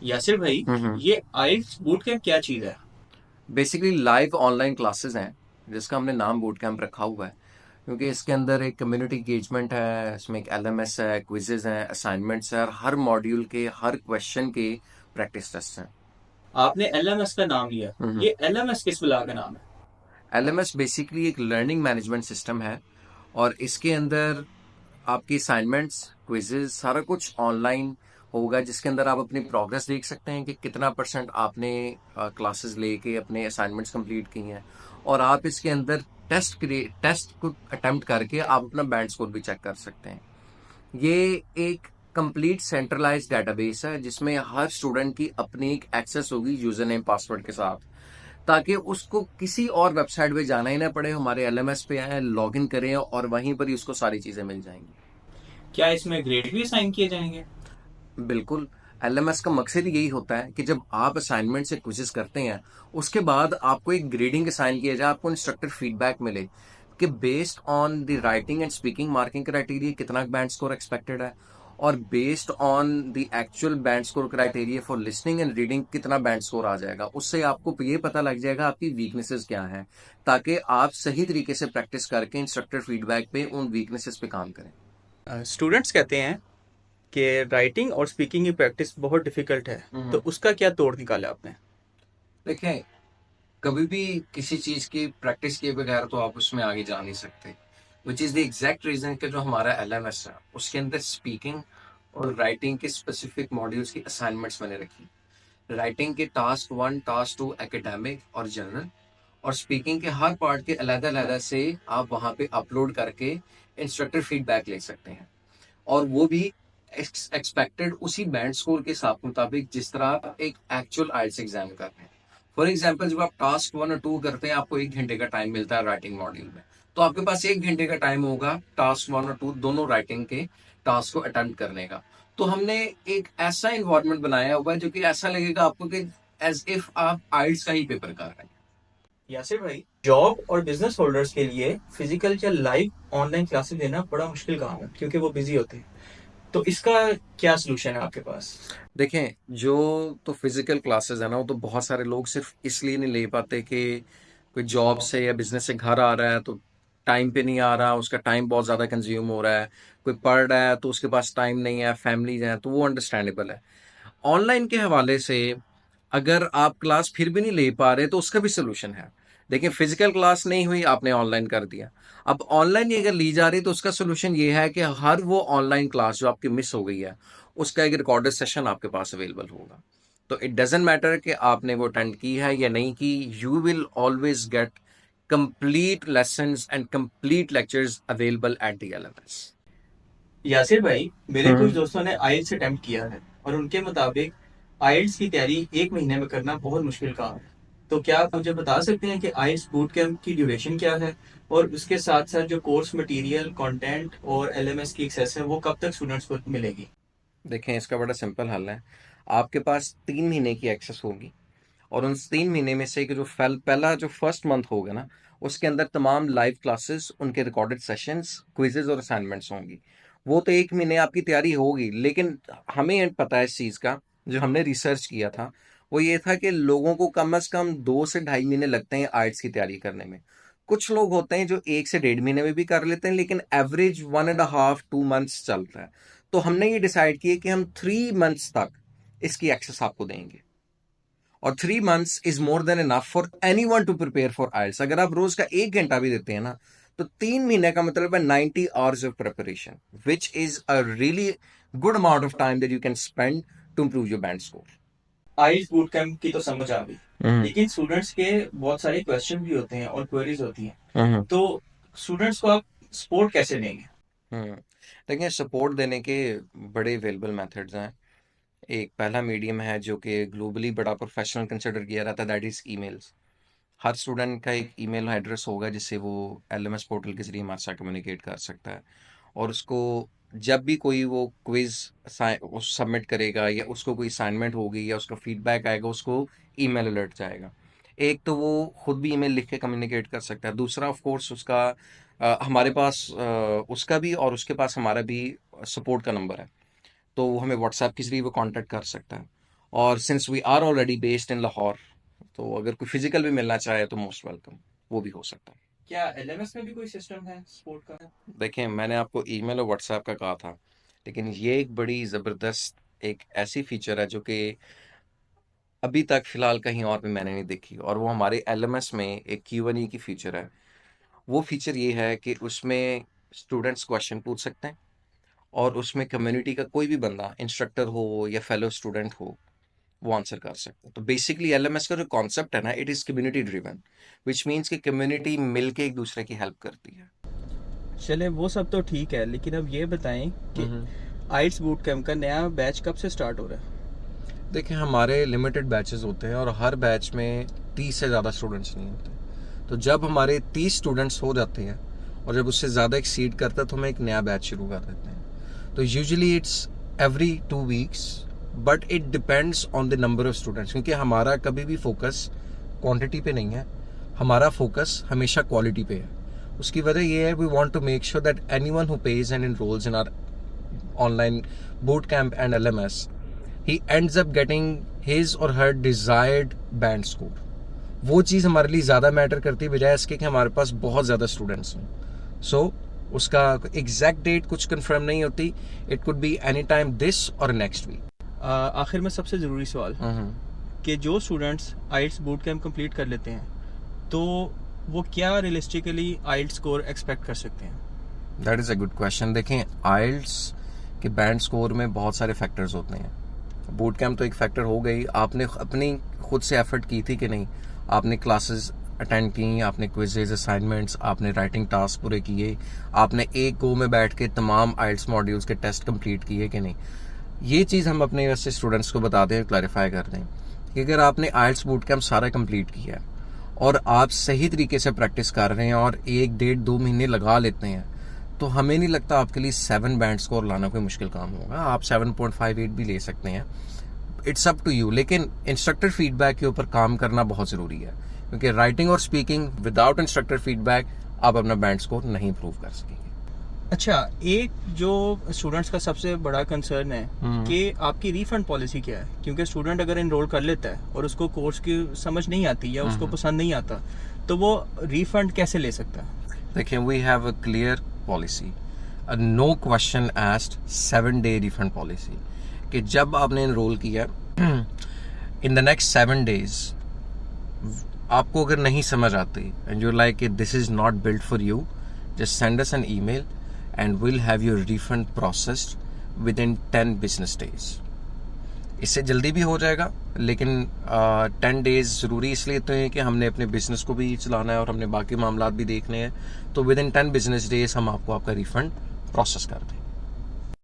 यासिर भाई, हम्म। ये आइल्स boot camp क्या चीज़ है? बेसिकली लाइव ऑनलाइन क्लासेस हैं जिसका हमने नाम बूट कैंप रखा हुआ है क्योंकि इसके अंदर एक कम्युनिटी एंगेजमेंट है, इसमें एक एलएमएस है, क्विजेज हैं, असाइनमेंट्स हैं और हर मॉड्यूल के हर क्वेश्चन के प्रैक्टिस टेस्ट हैं। आपने एलएमएस का नाम लिया। हम्म। ये एलएमएस किस बला का नाम है? एलएमएस बेसिकली एक लर्निंग मैनेजमेंट सिस्टम है और इसके अंदर आपकी असाइनमेंट्स, क्विजेज, सारा कुछ ऑनलाइन होगा जिसके अंदर आप अपनी प्रोग्रेस देख सकते हैं कि कितना परसेंट आपने क्लासेस लेके अपने असाइनमेंट्स कंप्लीट की हैं। और आप इसके अंदर टेस्ट को अटेम्प्ट करके आप अपना बैंड स्कोर भी चेक कर सकते हैं। ये एक कंप्लीट सेंट्रलाइज्ड डेटाबेस है जिसमें हर स्टूडेंट की अपनी एक एक्सेस होगी यूजर नेम पासवर्ड के साथ, ताकि उसको किसी और वेबसाइट पे जाना ही ना पड़े। हमारे एलएमएस पे आए, लॉग इन करें और वहीं पर ही उसको सारी चीजें मिल जाएंगी। क्या इसमें ग्रेड भी असाइन किए जाएंगे? बिल्कुल। एलएमएस का मकसद यही होता है कि जब आप असाइनमेंट से क्विज़ेस करते हैं, उसके बाद आपको एक ग्रेडिंग असाइन किया जाए, आपको इंस्ट्रक्टर फीडबैक मिले कि based on the writing and speaking marking criteria कितना बैंड स्कोर एक्सपेक्टेड है, और based on the actual band score criteria for listening and reading कितना बैंड स्कोर आ जाएगा। उससे आपको ये पता लग जाएगा आपकी वीकनेसेस क्या हैं, ताकि आप सही तरीके से प्रैक्टिस करके इंस्ट्रक्टर फीडबैक पे उन वीकनेसेस पे काम करें। स्टूडेंट्स कहते हैं कि राइटिंग और स्पीकिंग की प्रैक्टिस बहुत डिफिकल्ट है। तो हम्म। उसका क्या तोड़ निकाला आपने? देखें, कभी भी किसी चीज की प्रैक्टिस किए बगैर तो आप उसमें आगे जा नहीं सकते। Which is the exact reason कि जो हमारा एलएमएस है उसके अंदर स्पीकिंग और राइटिंग के स्पेसिफिक मॉड्यूल्स की असाइनमेंट्स मैंने रखी। राइटिंग के टास्क 1, टास्क 2 एकेडमिक और जनरल, और स्पीकिंग के हर पार्ट के अलग अलग से आप वहां पे अपलोड करके इंस्ट्रक्टर फीडबैक ले सकते हैं। और वो भी एक्सपेक्टेड उसी बैंड स्कोर के हिसाब मुताबिक जिस तरह आप एक एक्चुअल आइल्स एग्जाम कर रहे हैं। फॉर एग्जाम्पल, जब आप टास्क 1 और 2 करते हैं, आपको 1 घंटे का टाइम मिलता है राइटिंग मॉड्यूल में, तो आपके पास 1 घंटे का टाइम होगा टास्क 1 और 2 दोनों राइटिंग के टास्क को अटेम्प्ट करने का। तो हमने एक ऐसा इन्वायरमेंट बनाया हुआ है जो कि ऐसा लगेगा आपको कि एज इफ आप आइल्स का ही पेपर कर रहे हैं। यासिर भाई, जॉब और बिजनेस होल्डर्स के लिए फिजिकल या लाइव ऑनलाइन क्लासेस लेना बड़ा मुश्किल काम है क्योंकि वो बिजी होते हैं। तो इसका क्या सोल्यूशन है आपके पास? देखें, जो तो फिजिकल क्लासेस है ना, वो तो बहुत सारे लोग सिर्फ इसलिए नहीं ले पाते कि कोई जॉब से या बिजनेस से घर आ रहा है तो टाइम पे नहीं आ रहा, उसका टाइम बहुत ज़्यादा कंज्यूम हो रहा है। कोई पढ़ रहा है तो उसके पास टाइम नहीं है, फैमिलीज हैं, तो वो अंडरस्टैंडेबल है। ऑनलाइन के हवाले से अगर आप क्लास फिर भी नहीं ले पा रहे तो उसका भी सोल्यूशन है। देखिए, फिजिकल क्लास नहीं हुई, आपने ऑनलाइन कर दिया। अब ऑनलाइन ही अगर ली जा रही तो उसका सोल्यूशन ये है कि हर वो ऑनलाइन क्लास जो आपकी मिस हो गई है, उसका एक रिकॉर्डेड सेशन आपके पास अवेलेबल होगा। तो इट डजेंट मैटर कि आपने वो अटेंड की है या नहीं की, you will always get complete lessons and complete lectures available at the LMS. Yasir भाई, मेरे कुछ हम्म। दोस्तों ने आइल्स अटेम्प्ट किया है और उनके मुताबिक आइल्स की तैयारी 1 महीने में करना बहुत मुश्किल काम है। तो क्या आप मुझे बता सकते हैं कि आइल्स बूट कैंप की ड्यूरेशन क्या है, और उसके साथ साथ जो कोर्स मटेरियल, कंटेंट और एलएमएस की एक्सेस है वो कब तक स्टूडेंट्स को मिलेगी? देखें, इसका बड़ा सिंपल हल है। आपके पास 3 महीने की एक्सेस होगी और उन 3 महीने में से कि जो पहला जो फर्स्ट मंथ होगा ना, उसके अंदर तमाम लाइव क्लासेस, उनके रिकॉर्डेड सेशंस, क्विजेज और असाइनमेंट्स होंगी। वो तो 1 महीने आपकी तैयारी होगी, लेकिन हमें पता है इस चीज़ का, जो हमने रिसर्च किया था वो ये था कि लोगों को कम से कम 2 से ढाई महीने लगते हैं आइट्स की तैयारी करने में। कुछ लोग होते हैं जो 1 से 1.5 महीने में भी कर लेते हैं, लेकिन एवरेज 1.5 2 मंथ्स चलता है। तो हमने ये डिसाइड किया कि हम 3 मंथ्स तक इसकी एक्सेस आपको देंगे, और 3 months is more than enough for anyone to prepare for IELTS. अगर आप रोज का 1 घंटा भी देते हैं ना, तो 3 महीने का मतलब है 90 hours of preparation, which is a really good amount of time that you can spend to improve your band score. IELTS boot camp की तो समझ आ गई, हम्म। लेकिन स्टूडेंट्स के बहुत सारे क्वेश्चन भी होते हैं और क्वेरीज होती हैं। हम्म। तो स्टूडेंट्स को आप सपोर्ट कैसे देंगे? हम्म। देखिए, सपोर्ट देने के बड़े अवेलेबल मेथड्स हैं। एक पहला मीडियम है जो कि ग्लोबली बड़ा प्रोफेशनल कंसिडर किया जाता है, that is emails. Her student का एक ईमेल एड्रेस होगा जिससे वो एलएमएस पोर्टल के जरिए हमारे साथ कम्युनिकेट कर सकता है। और उसको जब भी कोई वो क्विज सबमिट करेगा या उसको कोई असाइनमेंट होगी या उसका फीडबैक आएगा, उसको ईमेल अलर्ट जाएगा। एक तो वो खुद भी ईमेल लिख के कम्युनिकेट कर सकता है, दूसरा ऑफ कोर्स उसका हमारे पास उसका भी और उसके पास हमारा भी सपोर्ट का नंबर है, तो वो हमें व्हाट्सएप के जरिए वो कांटेक्ट कर सकता है। और since we are already based in Lahore, तो अगर कोई फिजिकल भी मिलना चाहे तो मोस्ट वेलकम, वो भी हो सकता है। क्या एलएमएस में भी कोई सिस्टम है स्पोर्ट का? देखें, मैंने आपको ईमेल और व्हाट्सएप का कहा था, लेकिन ये एक बड़ी ज़बरदस्त एक ऐसी फीचर है जो कि अभी तक फ़िलहाल कहीं और भी मैंने नहीं देखी, और वो हमारे एलएमएस में एक Q&A की फीचर है। वो फीचर ये है कि उसमें स्टूडेंट्स क्वेश्चन पूछ सकते हैं, और उसमें कम्युनिटी का कोई भी बंदा, इंस्ट्रक्टर हो या फेलो स्टूडेंट हो, वो आंसर कर सकते हैं। तो बेसिकली एलएमएस का जो कॉन्सेप्ट है ना, it is community driven, which means कि कम्युनिटी मिल के एक दूसरे की हेल्प करती है। चले वो सब तो ठीक है, लेकिन अब ये बताएं कि आइट्स बूट कैंप का नया बैच कब से स्टार्ट हो रहा है? देखिए, हमारे लिमिटेड बैचेस होते हैं और हर बैच में 30 से ज़्यादा स्टूडेंट्स नहीं होते। तो जब हमारे 30 स्टूडेंट्स हो जाते हैं और जब उससे ज़्यादा एक्सीड करता है तो हम एक नया बैच शुरू कर देते हैं। तो usually it's every 2 weeks, but it depends on the number of students, क्योंकि हमारा कभी भी फोकस क्वांटिटी पे नहीं है, हमारा फोकस हमेशा क्वालिटी पे है। उसकी वजह ये है, we want to make sure that anyone who pays and enrolls in our online boot camp and LMS, he ends up getting his or her desired band score. वो चीज़ हमारे लिए ज़्यादा मैटर करती है बजाय इसके कि हमारे पास बहुत ज़्यादा स्टूडेंट्स हैं। सो उसका एग्जैक्ट डेट कुछ कंफर्म नहीं होती, it could be any time this और नेक्स्ट वीक। आखिर में सबसे ज़रूरी सवाल कि जो स्टूडेंट्स आइट्स बूट कैंप कंप्लीट कर लेते हैं तो वो क्या रियलिस्टिकली आइल्स स्कोर एक्सपेक्ट कर सकते हैं? That is a good question. देखें, आइल्स के बैंड स्कोर में बहुत सारे फैक्टर्स होते हैं। बूट कैंप तो एक फैक्टर हो गई, आपने अपनी खुद से एफर्ट की थी कि नहीं, आपने क्लासेस अटेंड की, आपने क्विजेज, असाइनमेंट्स, आपने राइटिंग टास्क पूरे किए, आपने एक गो में बैठ के तमाम आइल्स मॉड्यूल्स के टेस्ट कंप्लीट किए कि नहीं। ये चीज़ हम अपने वैसे स्टूडेंट्स को बता दें, क्लैरिफाई कर दें कि अगर आपने आइल्स बूट कैंप सारा कंप्लीट किया है और आप सही तरीके से प्रैक्टिस कर रहे हैं और 1, 1.5, 2 महीने लगा लेते हैं, तो हमें नहीं लगता आपके लिए 7 बैंड स्कोर लाना कोई मुश्किल काम होगा। आप 7.58 भी ले सकते हैं, इट्स अप टू यू। लेकिन इंस्ट्रक्टर फीडबैक के ऊपर काम करना बहुत ज़रूरी है, क्योंकि राइटिंग और स्पीकिंग विदाउट इंस्ट्रक्टर फीडबैक आप अपना बैंड स्कोर नहीं इम्प्रूव कर सकेंगे। अच्छा, एक जो स्टूडेंट्स का सबसे बड़ा कंसर्न है कि आपकी रिफंड पॉलिसी क्या है, क्योंकि स्टूडेंट अगर एनरोल कर लेता है और उसको कोर्स की समझ नहीं आती या उसको पसंद नहीं आता, तो वो रिफंड कैसे ले सकता है? देखिए, we have a clear policy, a no question asked 7-day refund policy, कि जब आपने एनरोल किया इन द नेक्स्ट 7 days आपको अगर नहीं समझ आती and you like this is not build for you, just send us an email and will have your refund processed within 10 business days। इससे जल्दी भी हो जाएगा, लेकिन 10 days ज़रूरी इसलिए तो है कि हमने अपने बिजनेस को भी चलाना है और हमने बाकी मामला भी देखने हैं। तो विद इन 10 business days हम आपको आपका रिफंड प्रोसेस कर दें।